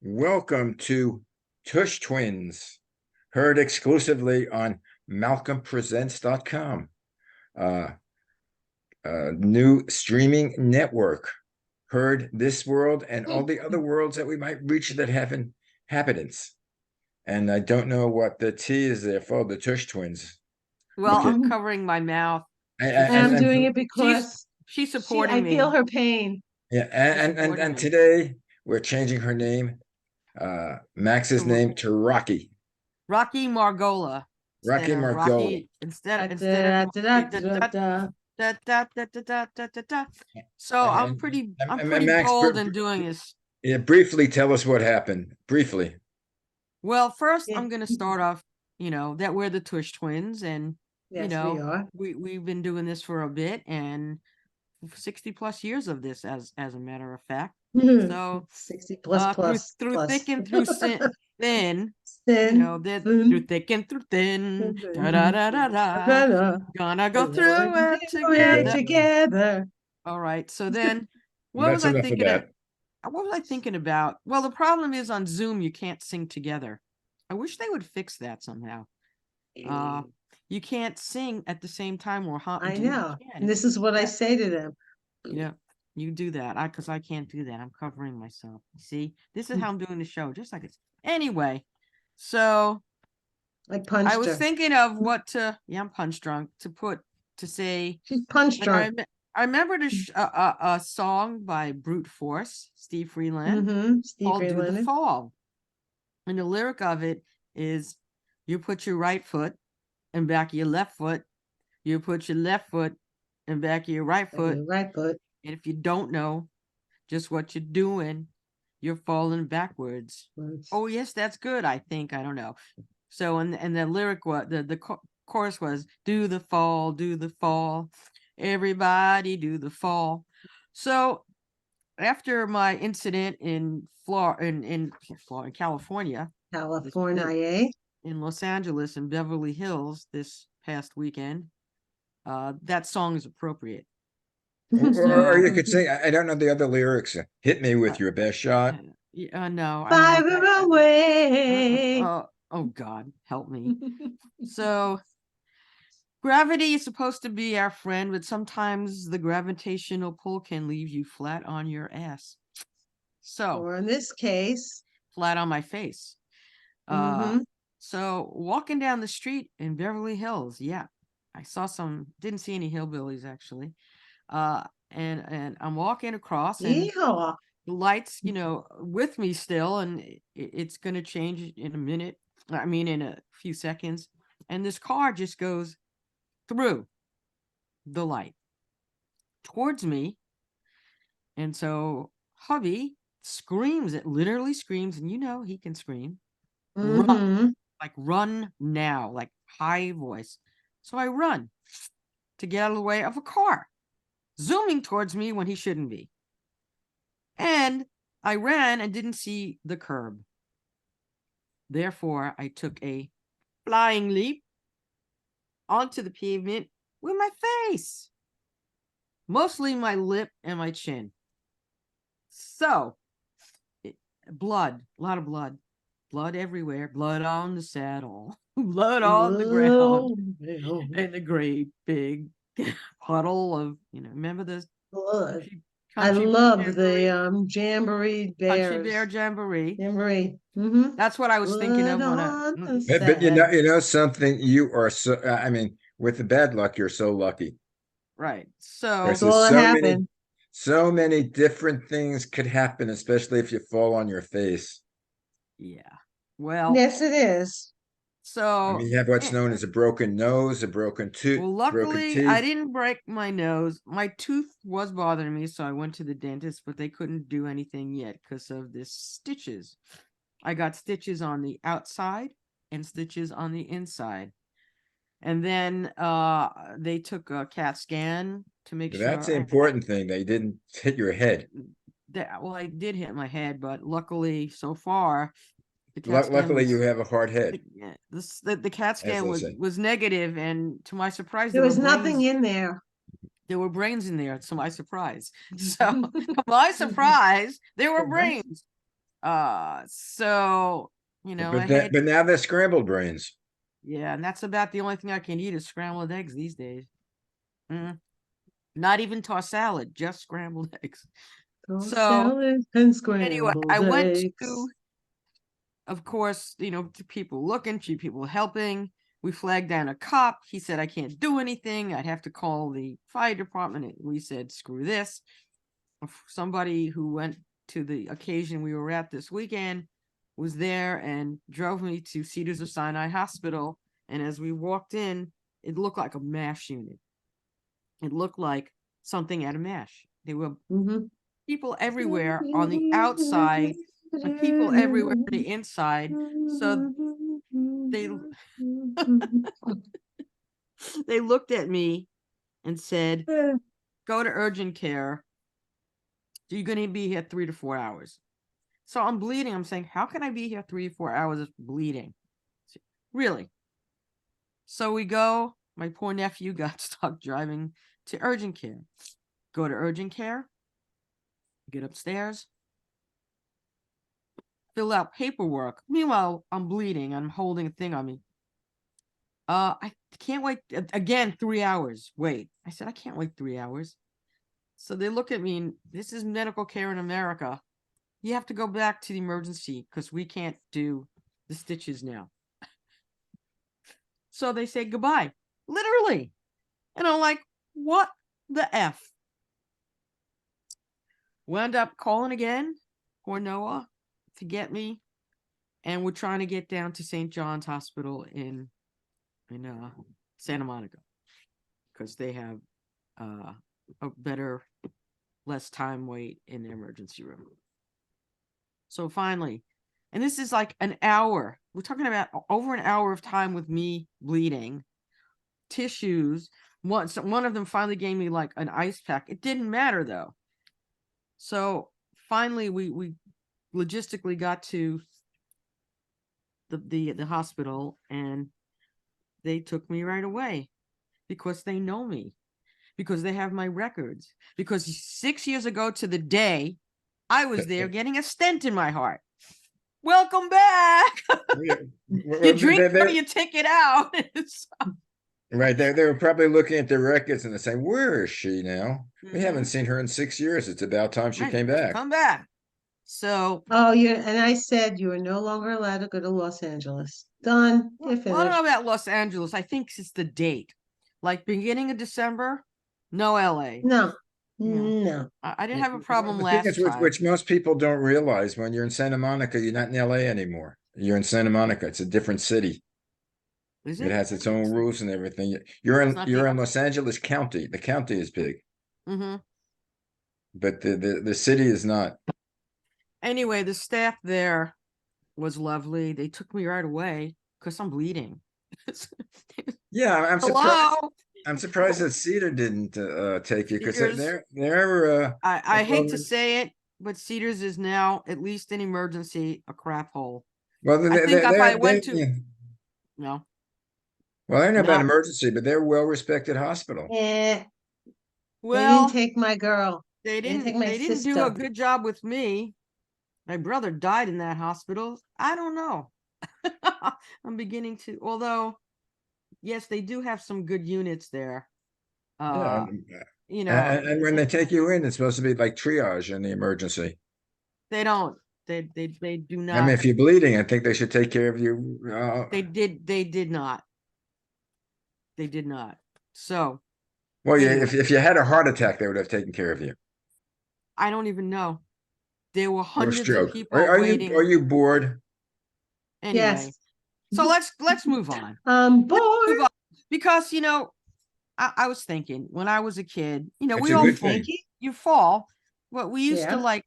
Welcome to Tush Twins, heard exclusively on MalcolmPresents.com, uh, new streaming network. Heard this world and all the other worlds that we might reach that have inhabitants. And I don't know what the T is there for, the Tush Twins. Well, Okay. I'm covering my mouth. I'm doing it because she's supporting I me. feel her pain. Yeah, and today we're changing her name, Max's name to Rocky. Rocky Margola. Rocky Margola. So I'm pretty Max, bold in doing this. Yeah, briefly tell us what happened. Briefly. Well, first I'm going to start off, that we're the Tush Twins, and yes, we are. We've been doing this for a bit, and 60 plus years of this, as a matter of fact. So 60 plus through thick and through thin, through thick and through thin, gonna go through it together. All right. So then, what was I thinking about? Well, the problem is on Zoom you can't sing together. I wish they would fix that somehow. You can't sing at the same time or I know. And this is what I say to them. Yeah, you do that. Because I can't do that. I'm covering myself. See, this is how I'm doing the show, just like it's. Anyway, so I was thinking of what to. Yeah, I'm punch drunk. To say. She's punch drunk. I remember a song by Brute Force, Steve Freeland, called "Do the Fall," and the lyric of it is, "You put your right foot and back of your left foot. You put your left foot and back of your right foot. And if you don't know just what you're doing, you're falling backwards." Oh, yes, that's good. I think. I don't know. So, and the lyric was, the chorus was, "Do the fall, do the fall. Everybody do the fall." So after my incident in California, in Los Angeles and Beverly Hills this past weekend, that song is appropriate. Or you could say, I don't know the other lyrics. Hit me with your best shot. No. Fire away. Oh God, help me. So gravity is supposed to be our friend, but sometimes the gravitational pull can leave you flat on your ass. So, or in this case, flat on my face. So walking down the street in Beverly Hills, yeah, I saw didn't see any hillbillies actually. And I'm walking across, and the lights, with me still, and it's going to change in a minute. I mean, in a few seconds, and this car just goes through the light towards me. And so hubby screams, it literally screams, and he can scream. Run now, like high voice. So I run to get out of the way of a car zooming towards me when he shouldn't be. And I ran and didn't see the curb. Therefore, I took a flying leap onto the pavement with my face, mostly my lip and my chin. So, blood, a lot of blood everywhere, blood on the saddle, blood on the ground, and a great big puddle of, remember this blood. I love the Jamboree Bears. Country Bear Jamboree. That's what I was thinking of. But you know something, you are so, I mean, with the bad luck, you're so lucky. Right. So that's all that happened. So many different things could happen, especially if you fall on your face. Yeah. Well, yes, it is. So you have what's known as a broken nose, a broken tooth. Well, luckily, I didn't break my nose. My tooth was bothering me, so I went to the dentist, but they couldn't do anything yet because of the stitches. I got stitches on the outside and stitches on the inside. And then they took a CAT scan to make sure. That's the important thing. They didn't hit your head. Well, I did hit my head, but luckily, so far, luckily you have a hard head. The CAT scan was negative, and to my surprise, there was nothing in there. There were brains in there, to my surprise. So, to my surprise, there were brains. So, you know, but now they're scrambled brains. Yeah, and that's about the only thing I can eat is scrambled eggs these days. Not even tossed salad, just scrambled eggs. Tossed So salad and scrambled anyway, I went eggs. to, of course, you know, to people looking, to people helping. We flagged down a cop. He said, I can't do anything. I'd have to call the fire department. We said, screw this. Somebody who went to the occasion we were at this weekend was there and drove me to Cedars of Sinai Hospital. And as we walked in, it looked like a MASH unit. It looked like something at a MASH. There were people everywhere on the outside, and people everywhere on the inside. So they they looked at me and said, go to urgent care. You're going to be here 3 to 4 hours. So I'm bleeding. I'm saying, how can I be here 3 to 4 hours of bleeding? Really? So we go. My poor nephew got stuck driving to urgent care. Go to urgent care. Get upstairs. Fill out paperwork. Meanwhile, I'm bleeding. I'm holding a thing on me. I can't wait. Again, 3 hours. Wait. I said, I can't wait 3 hours. So they look at me, and this is medical care in America. You have to go back to the emergency because we can't do the stitches now. So they say goodbye, literally. And I'm like, what the F? Wound up calling again for Noah to get me. And we're trying to get down to St. John's Hospital in Santa Monica because they have a better, less time wait in the emergency room. So finally, and this is like an hour. We're talking about over an hour of time with me bleeding, tissues. One of them finally gave me like an ice pack. It didn't matter though. So finally, we logistically got to the hospital, and they took me right away because they know me, because they have my records. Because 6 years ago to the day, I was there getting a stent in my heart. Welcome back. You drink or you take it out. Right. They were probably looking at the records and they're saying, where is she now? We haven't seen her in 6 years. It's about time she came back. Come back. So. Oh, and I said you are no longer allowed to go to Los Angeles. Done. You're finished. Well, I don't know about Los Angeles. I think it's the date. Like beginning of December, no LA. No. I didn't have a problem last time. Which most people don't realize, when you're in Santa Monica, you're not in LA anymore. You're in Santa Monica. It's a different city. Is it? It has its own rules and everything. You're in Los Angeles County. The county is big. But the city is not. Anyway, the staff there was lovely. They took me right away because I'm bleeding. Yeah, I'm surprised. I'm surprised that Cedar didn't take you because they're. I hate to say it, but Cedars is now, at least in emergency, a crap hole. Well, I think if I went to no. Well, I don't know about emergency, but they're a well-respected hospital. Yeah. Well, they didn't take my girl. They didn't do a good job with me. My brother died in that hospital. I don't know. I'm beginning to, although, yes, they do have some good units there. You know, and when they take you in, it's supposed to be like triage in the emergency. They don't. They do not. I mean, if you're bleeding, I think they should take care of you. They did not. They did not. So. Well, anyway, if you had a heart attack, they would have taken care of you. I don't even know. There were hundreds of people waiting. Are you bored? Anyway, yes. So let's move on. Bored. Because I was thinking when I was a kid, we all you fall. What we used to like,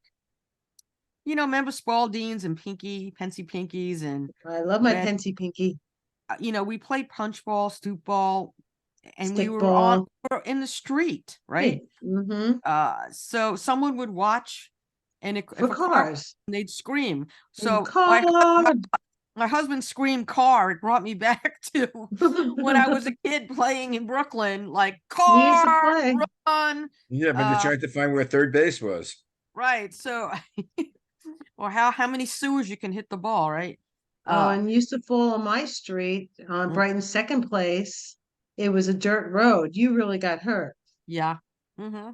remember Spaldings and Pensy Pinkies, and I love my Pensy Pinky. We played punch ball, stoop ball, and Stick we were ball. in the street, right? So someone would watch, and if a car, they'd scream. So my husband screamed car. It brought me back to when I was a kid playing in Brooklyn, like car, run. Yeah, but you're trying to find where third base was. Right. So or how many sewers you can hit the ball, right? Oh, and used to fall on my street on Brighton's second place. It was a dirt road. You really got hurt. Yeah. Mm-hmm.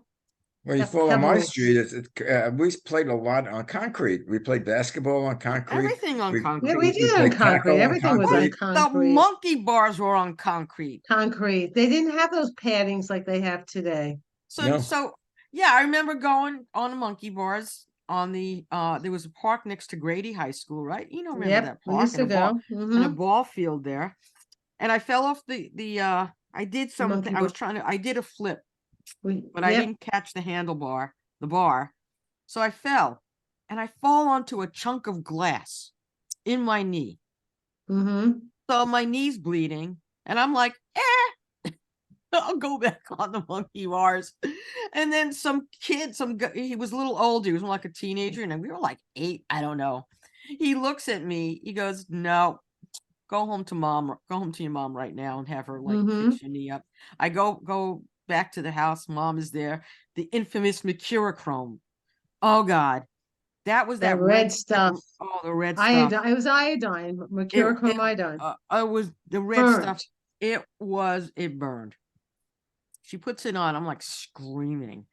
Well, you Got fall on my pebbles. street. We played a lot on concrete. We played basketball on concrete. Everything on Yeah, concrete. we We did on played concrete. tackle on Everything was on concrete. The concrete. monkey bars were on concrete. Concrete. They didn't have those paddings like they have today. So No. so yeah, I remember going on the monkey bars on the there was a park next to Grady High School, right? You know, remember Yep, that we park used to go. and a ball field there. And I fell off I did something. monkey I was bar. trying to I did a flip, but I Yep. didn't catch the handlebar, the bar. So I fell and I fall onto a chunk of glass in my knee. So my knee's bleeding and I'm like, I'll go back on the monkey bars. And then some kid, he was a little older, he was more like a teenager, and we were like 8, I don't know. He looks at me, he goes, no, go home to your mom right now and have her like fix your knee up. I go back to the house, mom is there, the infamous mercurochrome. Oh God. That was That that red stuff. Oh, the red Iodine. stuff. It was iodine, mercurochrome iodine. It was the red stuff. It burned. She puts it on. I'm like screaming.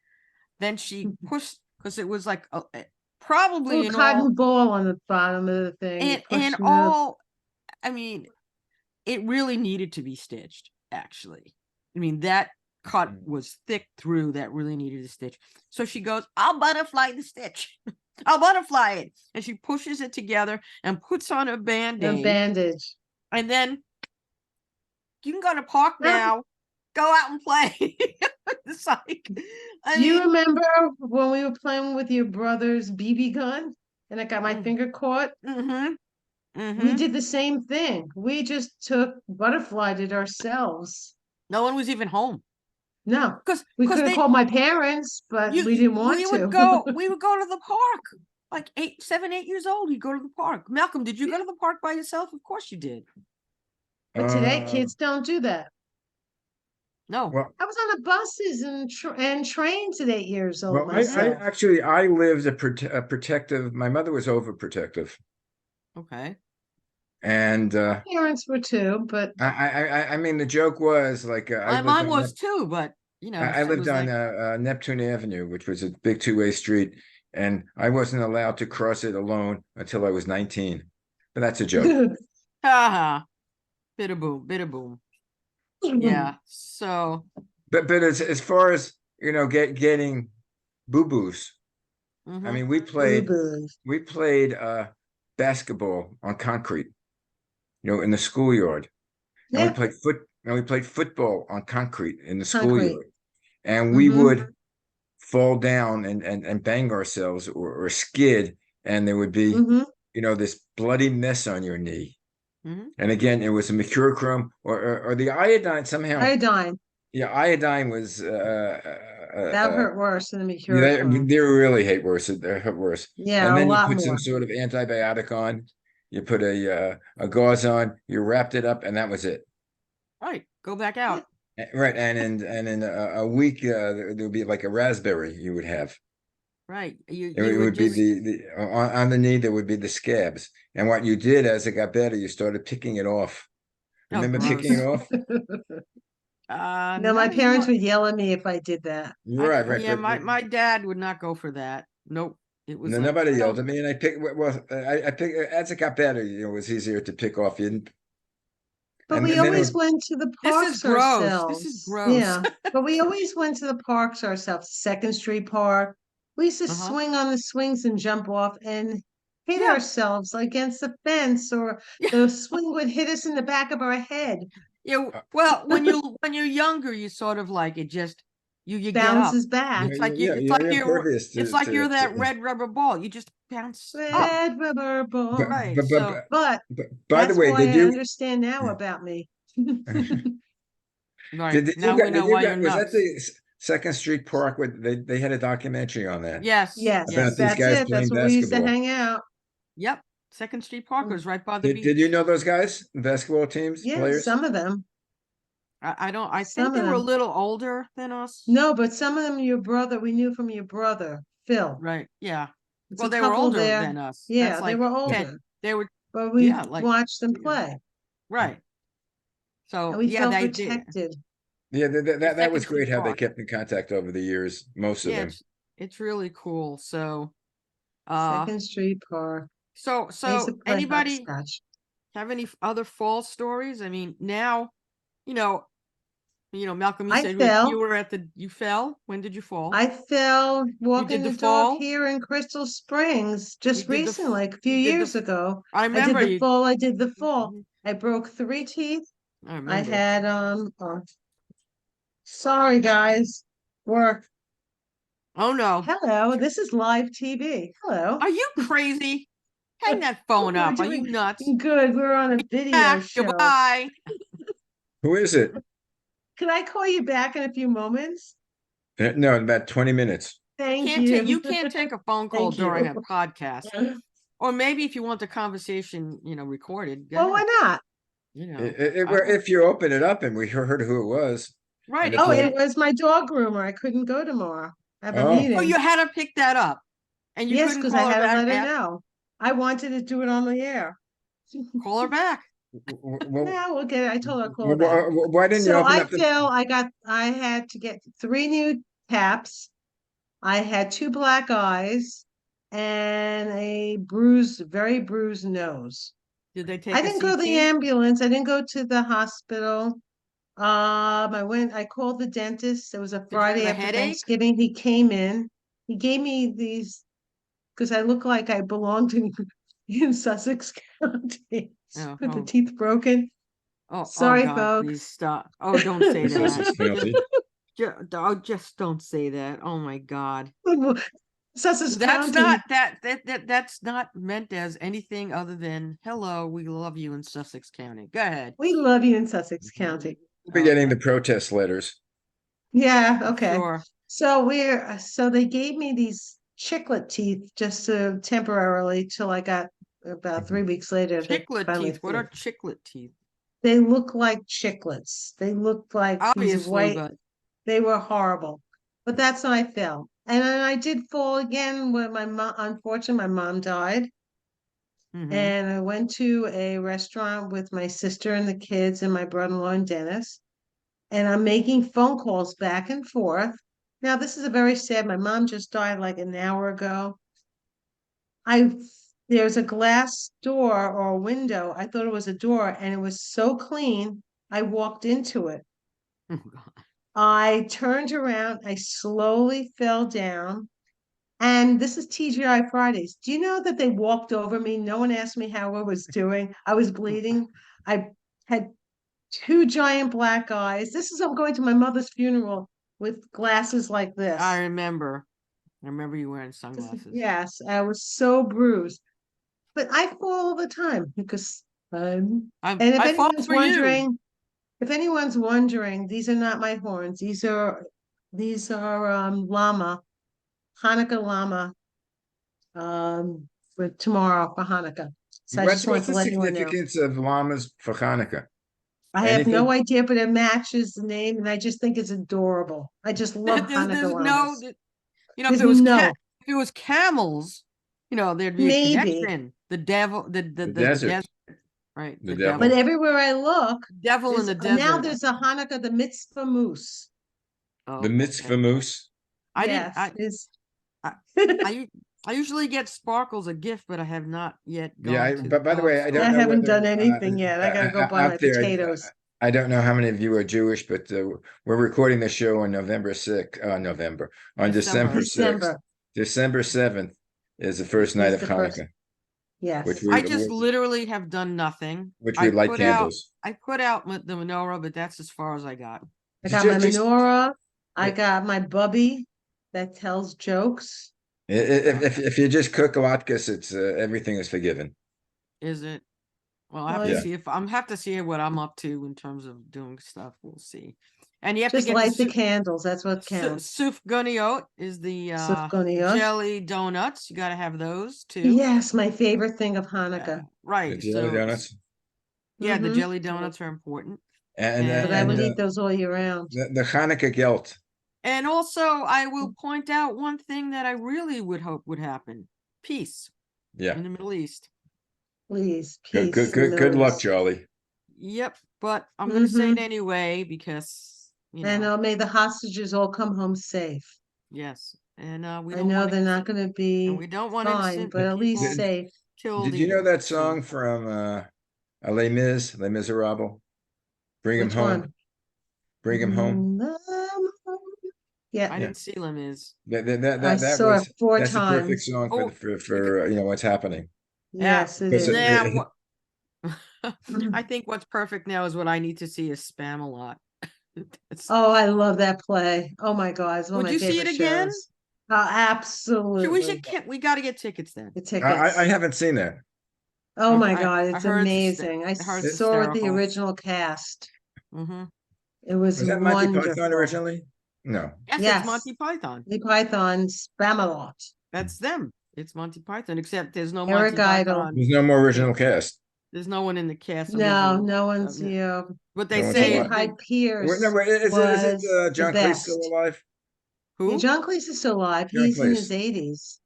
Then she pushed, because it was like probably a cotton ball on the bottom of the thing. I mean, it really needed to be stitched, actually. I mean, that cut was thick through, that really needed a stitch. So she goes, I'll butterfly the stitch. I'll butterfly it. And she pushes it together and puts on a band-aid. A bandage. And then you can go to park now. Go out and play. It's like, Do you remember when we were playing with your brother's BB gun and I got my finger caught? We did the same thing. We just butterflied it ourselves. No one was even home. No, because we could have called my parents, but we didn't want to. We would go to the park, like 7, 8 years old. You go to the park. Malcolm, did you go to the park by yourself? Of course you did. But today, kids don't do that. No. Well, I was on the buses and trains at 8 years old. Well, I lived a protective. My mother was overprotective. Okay. And parents were too, but I mean, the joke was like my mom was too, but you know, I lived on Neptune Avenue, which was a big two-way street, and I wasn't allowed to cross it alone until I was 19. But that's a joke. Ha! Bit of boom. Yeah. So. But as far as getting boo-boos, I mean, we played basketball on concrete, in the schoolyard. Yeah. And we played football on concrete in the schoolyard. And we would fall down and bang ourselves or skid, and there would be, this bloody mess on your knee. And again, it was a mercurochrome or the iodine somehow. Iodine. Yeah, iodine was that hurt worse than the mercurochrome. They really hurt worse. Yeah, and then a lot you put more. some sort of antibiotic on. You put a gauze on. You wrapped it up, and that was it. Right, go back out. Right, and in a week there would be like a raspberry you would have. Right, it would be the on the knee there would be the scabs, and what you did as it got better, you started picking it off. Remember picking it off? No, my parents would yell at me if I did that. Right. Yeah, my dad would not go for that. Nope. It was nobody yelled at me, and I picked. Well, I picked as it got better. It was easier to pick off. But we always went to the parks ourselves. This is gross. Yeah, but we always went to the parks ourselves. Second Street Park. We used to swing on the swings and jump off and hit ourselves against the fence, or the swing would hit us in the back of our head. Yeah, well, when you're younger, you sort of like it just you bounces get up. back. It's like you're that red rubber ball. You just bounce red rubber ball. Right. But by the way, did you understand now about me? Right. Now we know why you're nuts. Was that the Second Street Park where they had a documentary on that? Yes. About these guys playing That's where basketball. we used to hang out. Yep. Second Street Park was right by the beach. Did you know those guys, basketball teams, players? Some of them. I think they were a little older than us. No, but some of them we knew from your brother, Phil. Right. Yeah. It's Well, a they were couple older there. than us. Yeah, That's they like were 10. older, They were, but we yeah, like, watched them you know, play, right. and So we yeah, felt they did. protected. Yeah, The that Second was Street great how they Park. kept in contact over the years, most of Yeah, them. it's really cool. So, Second Street Park. I used to so play anybody hopscotch. have any other fall stories? I mean, now, you know, Malcolm, you I said fell. you fell. When did you fall? I fell You walking did the the dog fall? here in Crystal Springs You just did recently, like a few you did years ago. I I did remember the you. fall. I did the fall. Mhm. I broke 3 teeth. I I remember. had sorry guys. Work. Oh no. Hello, this is live TV. Hello. Are you crazy? Hang that phone We're up. Are doing you nuts? good. We're on a video Back. show. Goodbye. Who is it? Can I call you back in a few moments? No, in about 20 minutes. Thank You you. can't take a phone call Thank during a you. podcast. Or maybe if you want the conversation, recorded, go Well, ahead. why not? If you open it up and we heard who it was, Right. and it's Oh, like, it was my dog groomer. I couldn't go tomorrow. I have a oh, Oh, meeting. you had to pick that up. And you Yes, couldn't because I call her had to back let her after? know. I wanted to do it on the air. Call her back. well, Yeah, we'll get it. I told her I'll call her back. why didn't you So open I up the? fell. I had to get 3 new taps. I had 2 black eyes and a very bruised nose. Did they I take a didn't go to the CT? ambulance. I didn't go to the hospital. I called the dentist. It was a Did you have Friday a after headache? Thanksgiving. He came in. He gave me these because I look like I belonged in Sussex County with the Oh, teeth broken. oh Sorry, God, please folks. stop. Oh, don't say The that. Sussex County. Just don't say that. Oh my God. Sussex That's County. not that's not meant as anything other than hello, we love you in Sussex County. Go ahead. We love you in Sussex County. We'll be getting Okay. the protest letters. Yeah, I'm okay. sure. So they gave me these chiclet teeth just to temporarily till I got about 3 weeks later. They Chiclet finally teeth. What are fixed. chiclet teeth? They look like chiclets. They look like these Obviously, white. but They were horrible. But that's when I fell. And then I did fall again when my mom, unfortunately, my mom died. mhm. And I went to a restaurant with my sister and the kids and my brother-in-law and Dennis. And I'm making phone calls back and forth. Now, this is a very sad. My mom just died like an hour ago. I There's a glass door or a window. I thought it was a door, and it was so clean. I walked into it. Oh, God. I turned around. I slowly fell down. And this is TGI Fridays. Do you know that they walked over me? No one asked me how I was doing. I was bleeding. I had 2 giant black eyes. I'm going to my mother's funeral with glasses like I this. remember. I remember you wearing sunglasses. Yes, I was so bruised. But I fall all the time because and I fought for you. if anyone's wondering, these are not my horns. These are llama, Hanukkah llama, for tomorrow for Hanukkah. So I just What's wanted to the let anyone know. significance of llamas for Hanukkah? I have no Anything? idea, but it matches the name, and I just think it's adorable. I just love Hanukkah There's no, llamas. if There's it was no, if it was camels, there'd be a maybe, connection. The devil, The the desert, desert, right? the The but devil, devil. everywhere I look, devil in the now desert. there's a Hanukkah, the mitzvah moose. The Oh, mitzvah okay. moose. I didn't. Yes, is I, I, I usually get Sparkles a gift, but I have not yet Yeah, gone to the but by the dog way, I don't I store. know haven't whether done anything yet. I gotta go buy my out there, potatoes. I don't know how many of you are Jewish, but we're recording the show on November 6th, on December December. 6th. December December 7th is the first night is of the first. Hanukkah, which Yes, I just literally have done nothing. we light candles. I put out the menorah, but that's as far as I got. I got my Just menorah. I i- got my bubby that tells jokes. if you just cook latkes, it's everything is forgiven. Is it? Well, I have to Well, Yeah. see if I'm have to see what I'm up to in terms of doing stuff. We'll see. And you have to just get the light the candles. That's what counts. sufganiyot is the Sufganiyot. jelly donuts. You got to have those too. Yes, my favorite thing of Yeah, Hanukkah. The right. jelly So donuts, yeah, the Mm-hmm. jelly donuts are important. But I And would eat those all year round. the Hanukkah gelt. and also I will point out one thing that I really would hope would happen. peace Yeah. in the Middle East. Please, Good, peace. good luck, Charlie. Yep, but I'm going to say it anyway because, And may the hostages all come home safe. Yes, and we I don't know want they're not going to be we don't want fine, innocent but at least people safe. killed Did you know either. that song from Les Mis, Les Miserables? Bring him Which home. one? Bring him home. Yeah. I didn't see Les Mis. I saw it 4 that's a perfect times. song for what's happening. Yes, it Because is. I think what's perfect now is what I need to see is Spam-A-Lot. Oh, I love that play. Oh my God, it's one of Would my you see favorite it again? shows. Absolutely. We got to get tickets then. The tickets. I haven't seen that. Oh my I God, it's heard amazing. I heard it's saw the hysterical. original cast. Mm-hmm. It was that Monty Python wonderful. originally? No. Yes, it's Monty Python. Monty Python, Spam-A-Lot. That's them. It's Monty Python, except there's no Eric Monty Idle. Python. There's no more original cast. There's no one in the cast. No, no one's here. But they No say David Hyde Pierce is it John the Cleese best. still alive? Yeah, who? John Cleese is still alive. John He's in his Cleese. 80s.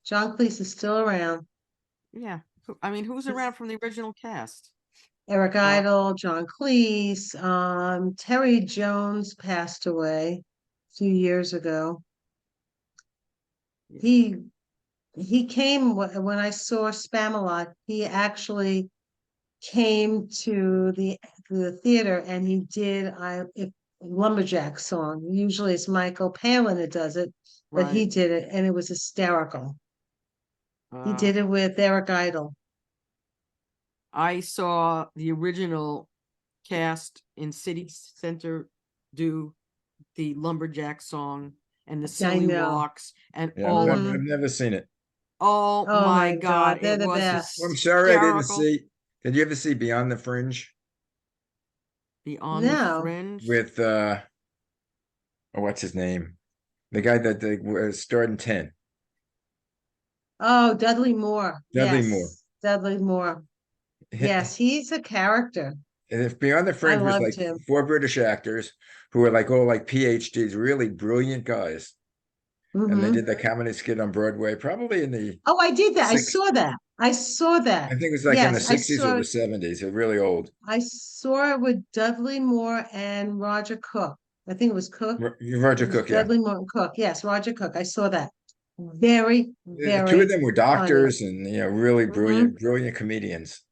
John Cleese is still around. Yeah. I mean, who's around from the original cast? Eric Idle, John Cleese, Terry Jones passed away a few years ago. He came when I saw Spam-A-Lot. He actually came to the theater and he did Lumberjack song. Usually it's Michael Palin that does it, but he did it and it was hysterical. He did it with Eric Idle. I saw the original cast in City Center do the Lumberjack song and the Silly Walks and all I've never seen it. Oh my God, they're it the was best. I'm sorry I didn't see. Did you ever see Beyond the Fringe? Beyond the Fringe? With what's his name? The guy that starred in 10. Oh, Dudley Moore. Dudley Moore. Dudley Moore. Yes, he's a character. And if Beyond the Fringe was like him. 4 British actors who were like all like PhDs, really brilliant guys. And they did the comedy skit on Broadway, probably in the Oh, I did that. I saw that. I think it was like in the 60s or the 70s. They're really old. I saw it with Dudley Moore and Roger Cook. I think it was Cook. Roger Cook, Dudley Moore and Cook. Yes, Roger Cook. I saw that. Very, The 2 of them were doctors and really brilliant comedians.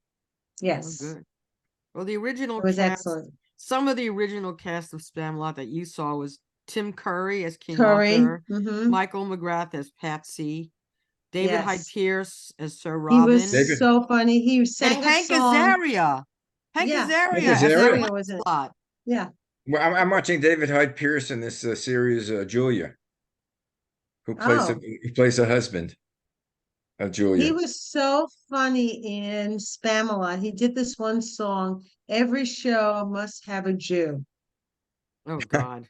Yes. Oh, good. Well, the original was cast, excellent. some of the original cast of Spam-A-Lot that you saw was Tim Curry as King Curry. Arthur, Michael McGrath as Patsy, David Hyde Pierce as Sir Robin. He was so funny. He sang and Hank Azaria. Hank Azaria as was it? Yeah. Well, I'm watching David Hyde Pierce in this series, Julia, who plays a husband of Julia. He was so funny in Spam-A-Lot. He did this one song, "Every Show Must Have a Jew." Oh God.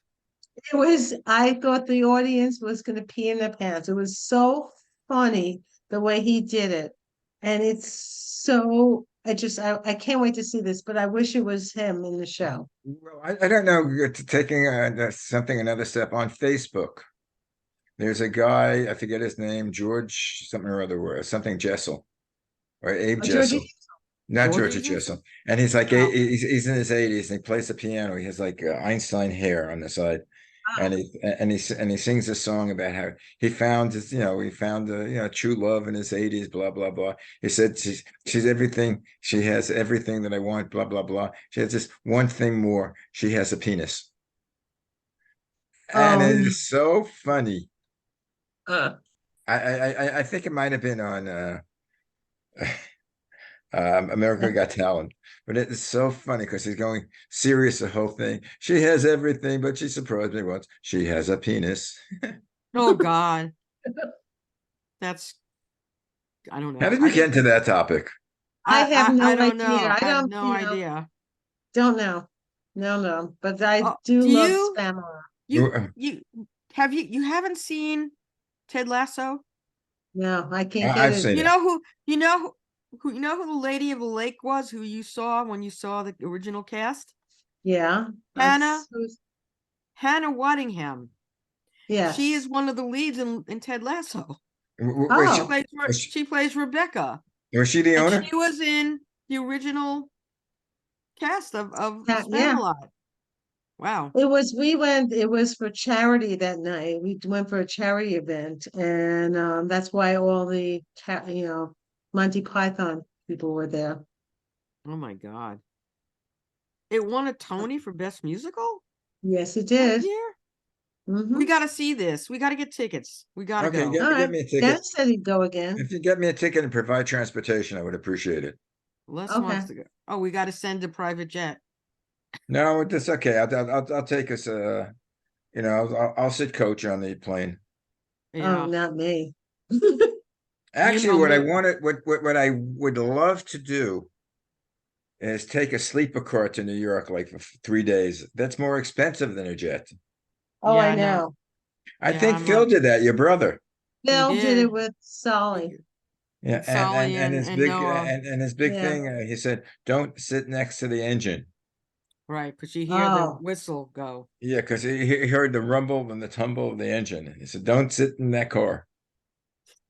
I thought the audience was going to pee in their pants. It was so funny the way he did it. And I can't wait to see this, but I wish it was him in the show. Well, I don't know, taking another step on Facebook. There's a guy, I forget his name, George something or other, something Jessel, or Abe Jessel. Not Georgie Jessel. And he's like, he's in his 80s and he plays the piano. He has like Einstein hair on the side. And he sings a song about how he found his, true love in his 80s, blah, blah, blah. He said, she's everything. She has everything that I want, blah, blah, blah. She has just one thing more. She has a penis. And it is so funny. I think it might have been on America Got Talent, but it is so funny because he's going serious the whole thing. She has everything, but she surprised me once. She has a penis. Oh God, I don't know. How did you get into that topic? I have no idea. I have no idea. Don't know. No. But I do love Spam-A-Lot. You haven't seen Ted Lasso? No, I can't get it. You know who the Lady of the Lake was, who you saw when you saw the original cast? Yeah. Hannah Waddingham. Yes. She is one of the leads in Ted Lasso. Was Oh, She plays Rebecca, was she the and owner? she was in the original cast of yeah. Spamalot. Wow. It was for charity that night. We went for a charity event, and that's why all the Monty Python people were there. Oh my God. It won a Tony for Best Musical Yes, it that did. year. Mm-hmm. We got to see this. We got to get tickets. We got to Okay, go. All right. get me a ticket. Dennis said he'd go again. If you get me a ticket and provide transportation, I would appreciate it. Les Okay. wants to go. Oh, we got to send a private jet. No, that's okay. I'll take us. I'll sit coach on the plane. Yeah. Oh, not me. Actually, know what I me. wanted, what I would love to do is take a sleeper car to New York, like for 3 days. That's more expensive than a jet. Oh, Yeah, I I know. know. I Yeah, think I'm Phil did that, your brother. Bill did did. it with Solly. Yeah, And Solly and his and big Noah. and his big Yeah. thing, he said, don't sit next to the engine. Right, because you hear the Oh, whistle go. Yeah, because he heard the rumble and the tumble of the engine. And he said, don't sit in that car.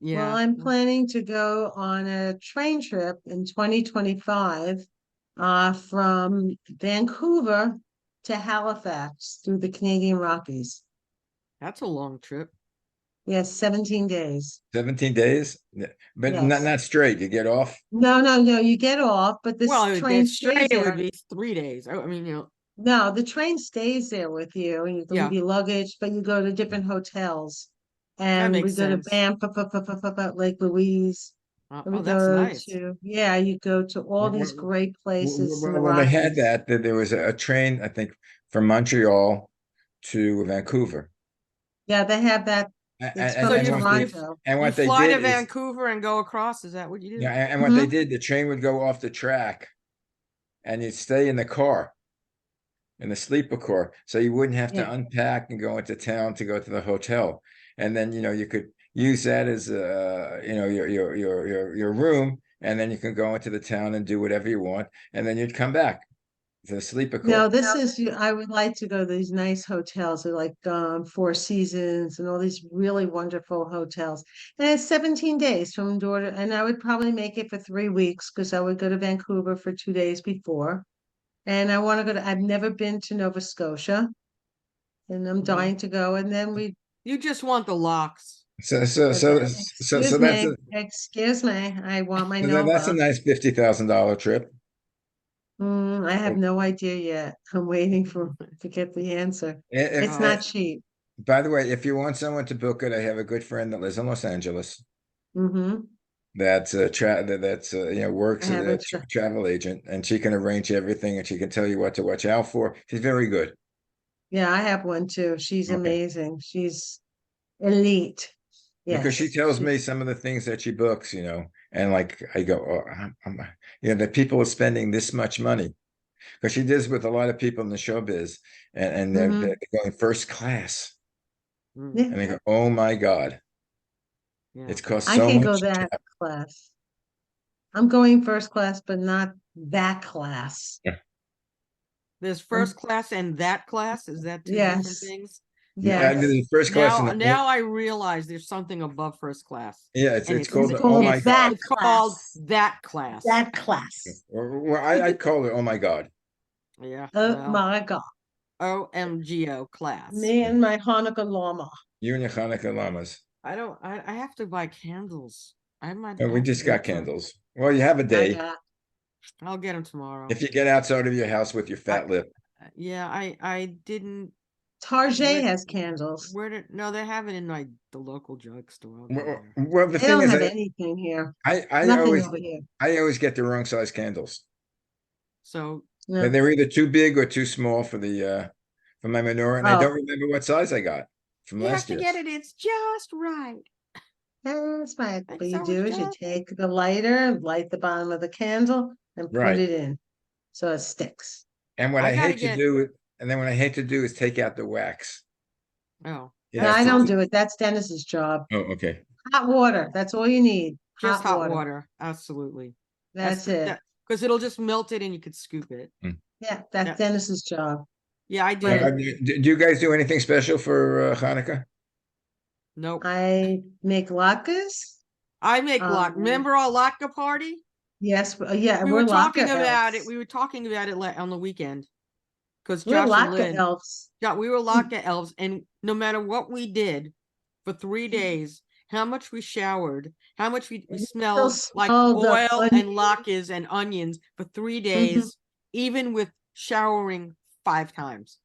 well, Yeah. I'm planning to go on a train trip in 2025 from Vancouver to Halifax through the Canadian Rockies. That's a long trip. Yes, 17 days. 17 days, yeah, but Yes. not straight. You get off. No, no, no, you get off, but this Well, train that's stays straight. It would there. be 3 days. I mean, No, the train stays there with you, and you yeah, leave your luggage, but you go to different hotels. that And we makes go to sense. Banff, Lake Louise. And we Oh, that's go nice. to, yeah, you go to all these great places in the Well, they had Rockies. that there was a train, I think, from Montreal to Vancouver. Yeah, they have that. It's And, from So and what they Toronto. and you what they fly to did is, Vancouver and go across. Is that what you do? yeah, and what they Mhm. did, the train would go off the track and you'd stay in the car, in the sleeper car. So you wouldn't have Yeah. to unpack and go into town to go to the hotel. And then, you could use that as your room, and then you can go into the town and do whatever you want, and then you'd come back to the sleeper No, car. this is, I would like to go to these nice hotels, like Four Seasons and all these really wonderful hotels. And it's 17 days from door to, and I would probably make it for 3 weeks because I would go to Vancouver for 2 days before. And I want to go to, I've never been to Nova Scotia, and I'm Mhm. dying to go. And then we, You just want the locks. So excuse me, I want my that's a Nova. nice $50,000 trip. I have no idea yet. I'm waiting to get the answer. It's Oh, not cheap. By the way, if you want someone to book it, I have a good friend that lives in Los Angeles Mm-hmm. works I as a haven't. travel agent, and she can arrange everything, and she can tell you what to watch out for. She's very good. Yeah, I have one too. She's Okay. amazing. She's elite. Because she Yes. tells me some of the things that she books, and like I go, oh, that people are spending this much money, because she does with a lot of people in the showbiz, and Mm-hmm. they're going first class, Yeah, and they go, oh my God, yeah. it's cost I so can go much. that class. I'm going first class, but not that class. There's Um, first class and that class. Is that two different yes. things? Yes. The first class in Now I realize there's something above first class. yeah, And it's it's called It's the oh called my that God. it's called class. that class. That class. Or I call it oh my God. Yeah. Oh Well, my God. OMGO class. Me and my Hanukkah llama. You and your Hanukkah llamas. I have to buy candles. I might And we have to just get got some. candles. Well, you have a I day. got. I'll get them tomorrow. If you get outside of your house with your I fat lip. yeah, I didn't Tarjay where, has candles. no, they have it in like the local drugstore. I'll go Well, there. well, the They thing don't is, have anything here. I, I Nothing always over here. I always get the wrong size candles. So No. They're either too big or too small for my menorah, and I don't Oh, remember what size I got from you have last to year. get it. It's just right. that's right. Thanks What you so much, do is you John. take the lighter, light the bottom of the candle, and put Right. it in so it sticks. And what I I gotta hate to get. do, and then what I hate to do is take out the wax. Oh, You And have I to. don't do it. That's Dennis's job. Oh, okay. Hot water. That's all you need. just Hot hot water. water. Absolutely. That's it. That because it'll just melt it and you could scoop it. Mm. Yeah, that's Yeah. Dennis's job. Yeah, I But did. Do you guys do anything special for Hanukkah? Nope. I make latkes. I make latke. Remember our latke party? Yes, yeah, We we're were talking latke about it. elves. We were talking about it on the weekend because We're Josh and latke Lynn, elves. yeah, we were latke elves, and no matter what we did for 3 days, how much we showered, how much we You smelled still like smell the oil and onion. latkes and onions for 3 Mhm. days, even with showering 5 times.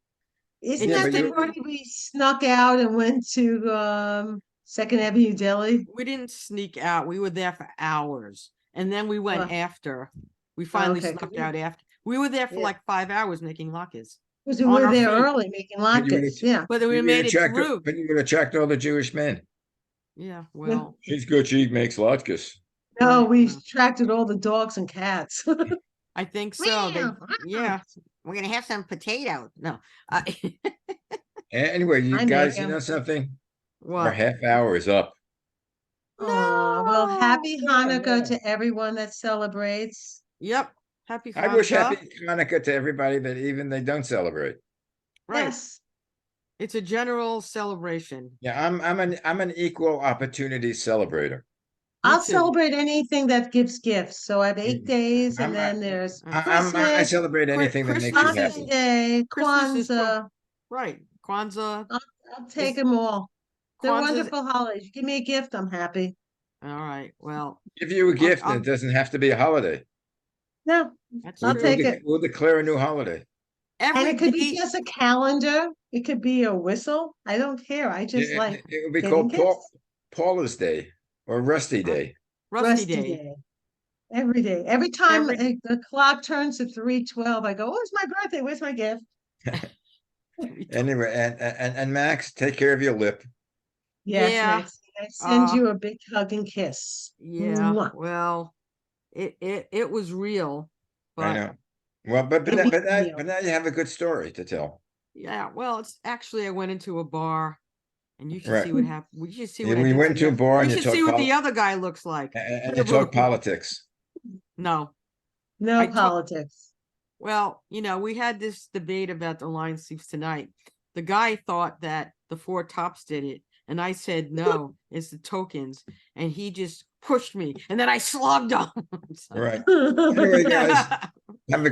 Isn't Yeah, that but the you party we snuck out and went to Second Avenue Deli? We didn't sneak out. We were there for hours, and then we went Oh, after. We finally okay, 'cause snuck out after. We were there for yeah, like 5 hours making latkes because we on were our there feet, early making but you would latkes. Yeah. but we made it through. but you would attract all the Jewish men. Yeah, Yeah. well, She's good. She makes latkes. No, right. we attracted all the dogs and cats. I think so. Meow. Yeah, we're gonna have some potato. No, I, Anyway, you I make guys, you them. know something? Our what? half hour is up. Oh, well, happy Yeah, Hanukkah yeah. to everyone that celebrates. Yep. Happy I wish happy Hanukkah. Hanukkah to everybody that even they don't celebrate. Right. Yes. It's a general celebration. Yeah, I'm an equal opportunity celebrator. Me I'll too. celebrate anything that gives gifts. So I have 8 days, and I'm then there's I Christmas, celebrate anything that makes you Christmas Boxing is happy. Day, Christmas is for Kwanzaa. right. Kwanzaa I'll take is them all. They're Kwanzaa's wonderful holidays. Give me a gift, I'm happy. all right. Well, Give you a gift, and I'll it doesn't have to be a holiday. No, that's I'll true. take it. We'll declare a new holiday. And Every it could be day, just a calendar. It could be a whistle. I don't care. I just like It would be getting called gifts. Paula's Day or Rusty right? Day. Rusty Rusty Day. Day. Every day. Every time Every the clock turns to 3:12, I go, oh, it's my birthday. Where's my gift? Anyway, and Max, take care of your lip. Yes, yeah. Maxie. I send Uh you a big hug and kiss. yeah. Mwah. Well, it was real, I but know. Well, It was but real. now you have a good story to tell. yeah, well, it's actually I went into a bar and you should Right. see what happened. We should see what I We did went to to the a bar we and you should see talk what the other guy looks like. and you talk politics. No. No I took politics. Well, we had this debate about the line sleeves tonight. The guy thought that the Four Tops did it, and I said no, it's the Tokens, and he just pushed me, and then I slugged him. So- Right. Anyway, guys, All right. have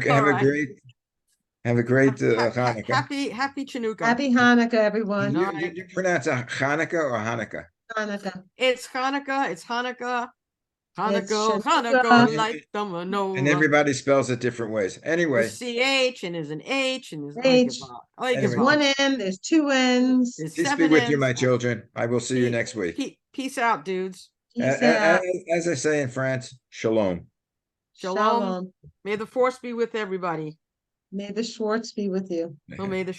a great Hanukkah. Happy Chanukah. Happy Hanukkah, everyone. All right. You pronounce it Hanukkah or Hanukkah? Hanukkah. It's Hanukkah. It's Hanukkah. It's Hanukkah. Chanukah. Hanukkah. Light the And menorah. everybody spells it different ways. There's Anyway, CH and there's an H and there's I give H. up. I There's give anyway, up. one N, there's two N's. There's peace be 7 with you, N's. my children. I will see you next week. Peace out, dudes. Peace out. As I say in France, shalom. Shalom. Shalom. May the force be with everybody. May the Schwartz be with you. Oh, may the